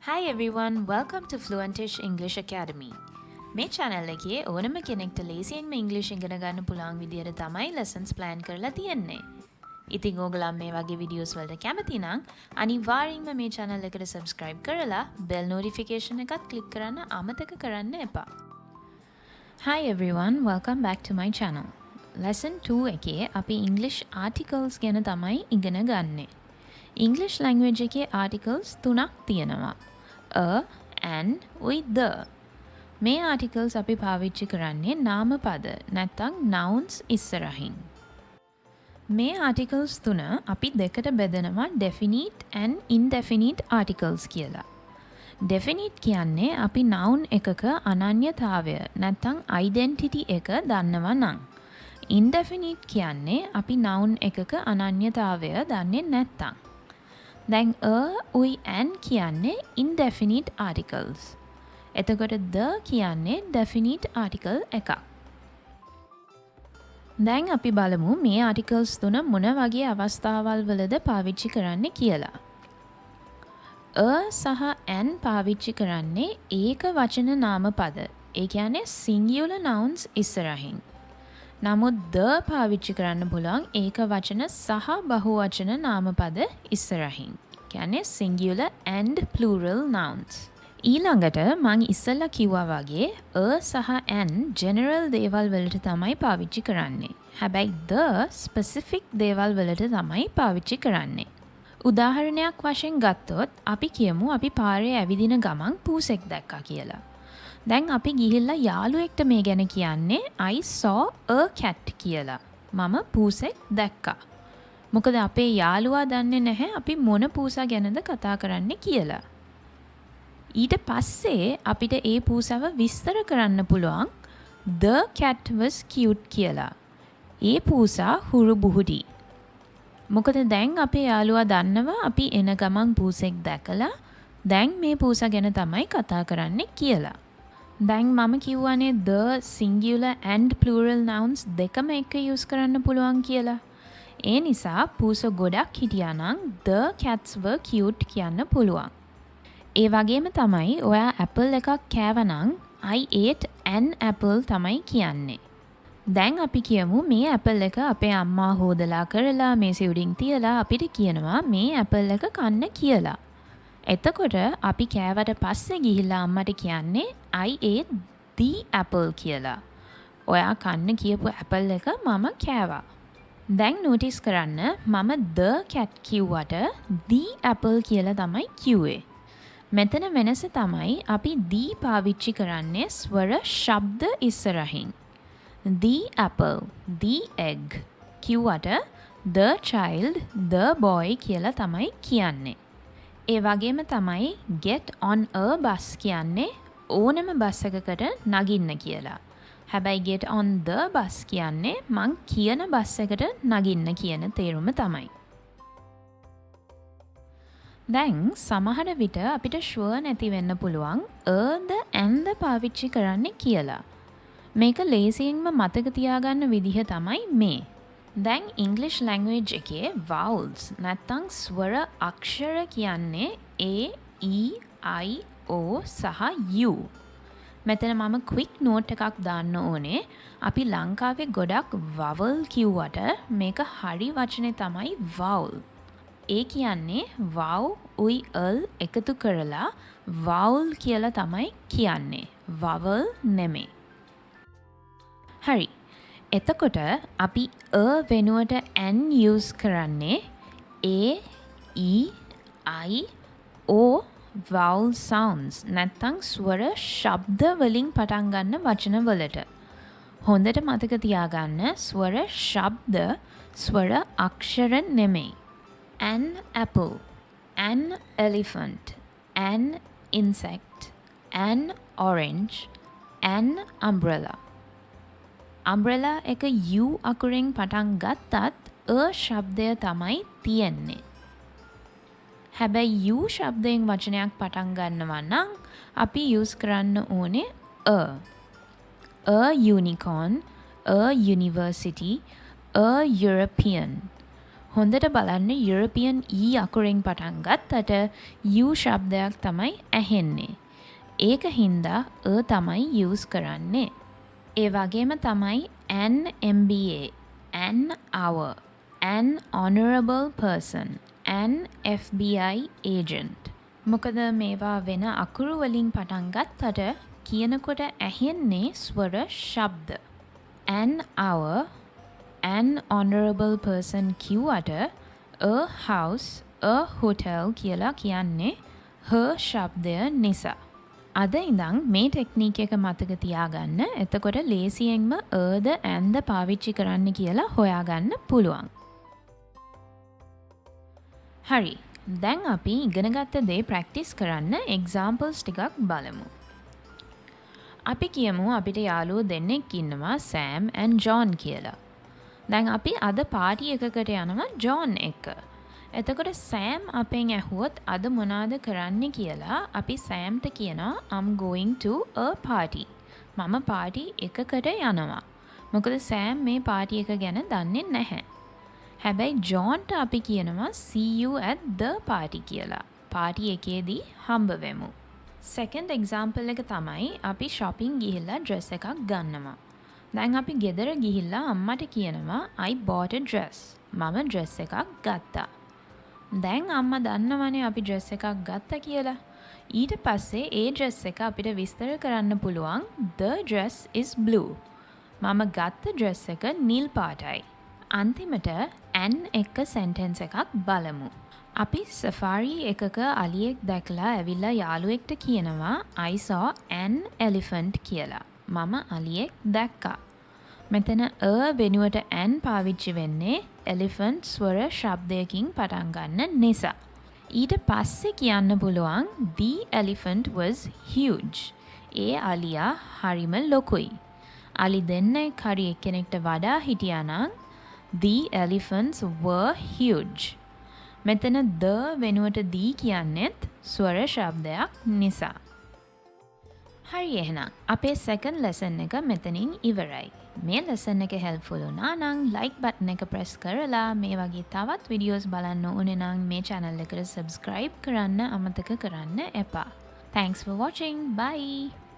Hi everyone, welcome to Fluentish English Academy. මේ channel එකේ ඕනම කෙනෙක්ට ලේසියෙන්ම English ඉගෙන ගන්න පුළුවන් විදියට තමයි lessons plan කරලා තියෙන්නේ. ඉතින් ඕගොල්ලෝ මේ වගේ videos වලට කැමති නම් අනිවාර්යෙන්ම මේ channel එකට subscribe කරලා bell notification එකත් click කරන්න අමතක කරන්න එපා. Hi everyone, welcome back to my channel. Lesson 2 එකේ අපි English articles ගැන තමයි ඉගෙන ගන්නේ. English language එකේ articles 3ක් තියෙනවා. A, and, with the. මේ articles අපි පාවිච්චි කරන්නේ නාම පද නැත්නම් nouns ඉස්සරහින්. මේ articles 3 අපි දෙකට බෙදනවා definite and indefinite articles කියලා. Definite කියන්නේ අපි noun එකක අනන්‍යතාවය නැත්නම් identity එක දන්නවා නම්. Indefinite කියන්නේ අපි noun එකක අනන්‍යතාවය දන්නේ නැත්නම්. දැන් උයි and කියන්නේ indefinite articles. එතකොට the කියන්නේ definite article එකක්. දැන් අපි බලමු මේ articles තුන මොන වගේ අවස්ථාවල් වලද පාවිච්චි කරන්නේ කියලා. සහ and පාවිච්චි කරන්නේ ඒක වචන නාම පද. ඒ කියන්නේ singular nouns ඉස්සරහින්. නමුත් the පාවිච්චි කරන්න පුළුවන් ඒක වචන සහ බහුවචන නාම පද ඉස්සරහින්. කියන්නේ singular and plural nouns. ඊළඟට මං ඉස්සෙල්ලා කිව්වා වගේ සහ and general දේවල් වලට තමයි පාවිච්චි කරන්නේ. හැබැයි the specific දේවල් වලට තමයි පාවිච්චි කරන්නේ. උදාහරණයක් වශයෙන් ගත්තොත් අපි කියමු අපි පාරේ ඇවිදින ගමන් පූසෙක් දැක්කා කියලා. දැන් අපි ගිහිල්ලා යාළුවෙක්ට මේ ගැන කියන්නේ I saw a cat කියලා. මම පූසෙක් දැක්කා. මොකද අපේ යාළුවා දන්නේ නැහැ අපි මොන පූසා ගැනද කතා කරන්නේ කියලා. ඊට පස්සේ අපිට ඒ පූසව විස්තර කරන්න පුළුවන් the cat was cute කියලා. ඒ පූසා හුරු බුහුඩි. මොකද දැන් අපේ යාළුවා දන්නවා අපි එන ගමන් පූසෙක් දැකලා දැන් මේ පූසා ගැන තමයි කතා කරන්නේ කියලා. දැන් මම කිව්වනේ the singular and plural nouns දෙකම එක use කරන්න පුළුවන් කියලා. ඒ නිසා පූස ගොඩක් හිටියා නම් the cats were cute කියන්න පුළුවන්. ඒ වගේම තමයි ඔයා apple එකක් කෑවනම් I ate an apple තමයි කියන්නේ. දැන් අපි කියමු මේ apple එක අපේ අම්මා හොදලා කරලා මේසෙ උඩින් තියලා අපිට කියනවා මේ apple එක කන්න කියලා. එතකොට අපි කෑවට පස්සේ ගිහිල්ලා අම්මට කියන්නේ I ate the apple කියලා. ඔයා කන්න කියපු apple එක මම කෑවා. දැන් notice කරන්න මම the cat කිව්වට the apple කියලා තමයි කිව්වේ. මෙතන වෙනස තමයි අපි the පාවිච්චි කරන්නේ ස්වර ශබ්ද ඉස්සරහින්. The apple, the egg කිව්වට the child, the boy කියලා තමයි කියන්නේ. ඒ වගේම තමයි get on a bus කියන්නේ ඕනම බස් එකකට නගින්න කියලා. හැබැයි get on the bus කියන්නේ මං කියන බස් එකට නගින්න කියන තේරුම තමයි. දැන් සමහර විට අපිට sure නැති වෙන්න පුළුවන් the and the පාවිච්චි කරන්නේ කියලා. මේක ලේසියෙන්ම මතක තියාගන්න විදිහ තමයි මේ. දැන් English language එකේ vowels නැත්නම් ස්වර අක්ෂර කියන්නේ A, E, I, O සහ U. මෙතන මම quick note එකක් දාන්න ඕනේ. අපි ලංකාවේ ගොඩක් vowel කිව්වට මේක හරි වචනේ තමයි vowel. ඒ කියන්නේ wow, උයි, ල් එකතු කරලා vowel කියලා තමයි කියන්නේ. vowel නෙමෙයි. හරි. එතකොට අපි වෙනුවට n use කරන්නේ A, E, I, O vowel sounds නැත්නම් ස්වර ශබ්ද වලින් පටන් ගන්න වචන වලට. හොඳට මතක තියාගන්න ස්වර ශබ්ද ස්වර අක්ෂර නෙමෙයි. An apple, an elephant, an insect, an orange, an umbrella. umbrella එක U අකුරෙන් පටන් ගත්තත් ශබ්දය තමයි තියෙන්නේ. හැබැයි U ශබ්දයෙන් වචනයක් පටන් ගන්නවා නම් අපි use කරන්න ඕනේ a unicorn, a university, a European. හොඳට බලන්න යුරෝපියන් E අකුරෙන් පටන් ගත්තට U ශබ්දයක් තමයි ඇහෙන්නේ. ඒක හින්දා තමයි use කරන්නේ. ඒ වගේම තමයි an MBA, an hour, an honorable person, an FBI agent. මොකද මේවා වෙන අකුරු වලින් පටන් ගත්තට කියනකොට ඇහෙන්නේ ස්වර ශබ්ද. an hour, an honorable person කිව්වට a house, a hotel කියලා කියන්නේ her ශබ්දය නිසා. අද ඉඳන් මේ ටෙක්නික් එක මතක තියාගන්න. එතකොට ලේසියෙන්ම ද and පාවිච්චි කරන්න කියලා හොයාගන්න පුළුවන්. හරි. දැන් අපි ඉගෙනගත්ත දේ ප්‍රැක්ටිස් කරන්න එක්සාම්පල්ස් ටිකක් බලමු. අපි කියමු අපිට යාළුවෝ දෙන්නෙක් ඉන්නවා සෑම් and ජෝන් කියලා. දැන් අපි අද පාටි එකකට යනවා ජෝන් එක්ක. එතකොට සෑම් අපෙන් ඇහුවොත් අද මොනාද කරන්න කියලා අපි සෑම්ට කියනවා I'm going to a party. මම පාටි එකකට යනවා. මොකද සෑම් මේ පාටි එක ගැන දන්නේ නැහැ. හැබැයි ජෝන්ට අපි කියනවා see you at the party කියලා. පාටි එකේදී හම්බ වෙමු. second example එක තමයි අපි shopping ගිහිල්ලා dress එකක් ගන්නවා. දැන් අපි ගෙදර ගිහිල්ලා අම්මට කියනවා I bought a dress. මම dress එකක් ගත්තා. දැන් අම්මා දන්නවනේ අපි dress එකක් ගත්තා කියලා. ඊට පස්සේ ඒ dress එක අපිට විස්තර කරන්න පුළුවන් the dress is blue. මම ගත්ත dress එක නිල් පාටයි. අන්තිමට an එක sentence එකක් බලමු. අපි සෆාරි එකක අලියෙක් දැකලා ඇවිල්ලා යාළුවෙක්ට කියනවා I saw an elephant කියලා. මම අලියෙක් දැක්කා. මෙතන වෙනුවට an පාවිච්චි වෙන්නේ elephant ස්වර ශබ්දයකින් පටන් ගන්න නිසා. ඊට පස්සේ කියන්න පුළුවන් the elephant was huge. ඒ අලියා හරිම ලොකුයි. අලි දෙන්නෙක් හරි එක්කෙනෙක්ට වඩා හිටියා නම් the elephants were huge. මෙතන the වෙනුවට the කියන්නෙත් ස්වර ශබ්දයක් නිසා. හරි එහෙනම් අපේ second lesson එක මෙතනින් ඉවරයි. මේ lesson එක helpful වුණා නම් like button එක press කරලා මේ වගේ තවත් videos බලන්න ඕනේ නම් මේ channel එකට subscribe කරන්න අමතක කරන්න එපා. Thanks for watching. Bye.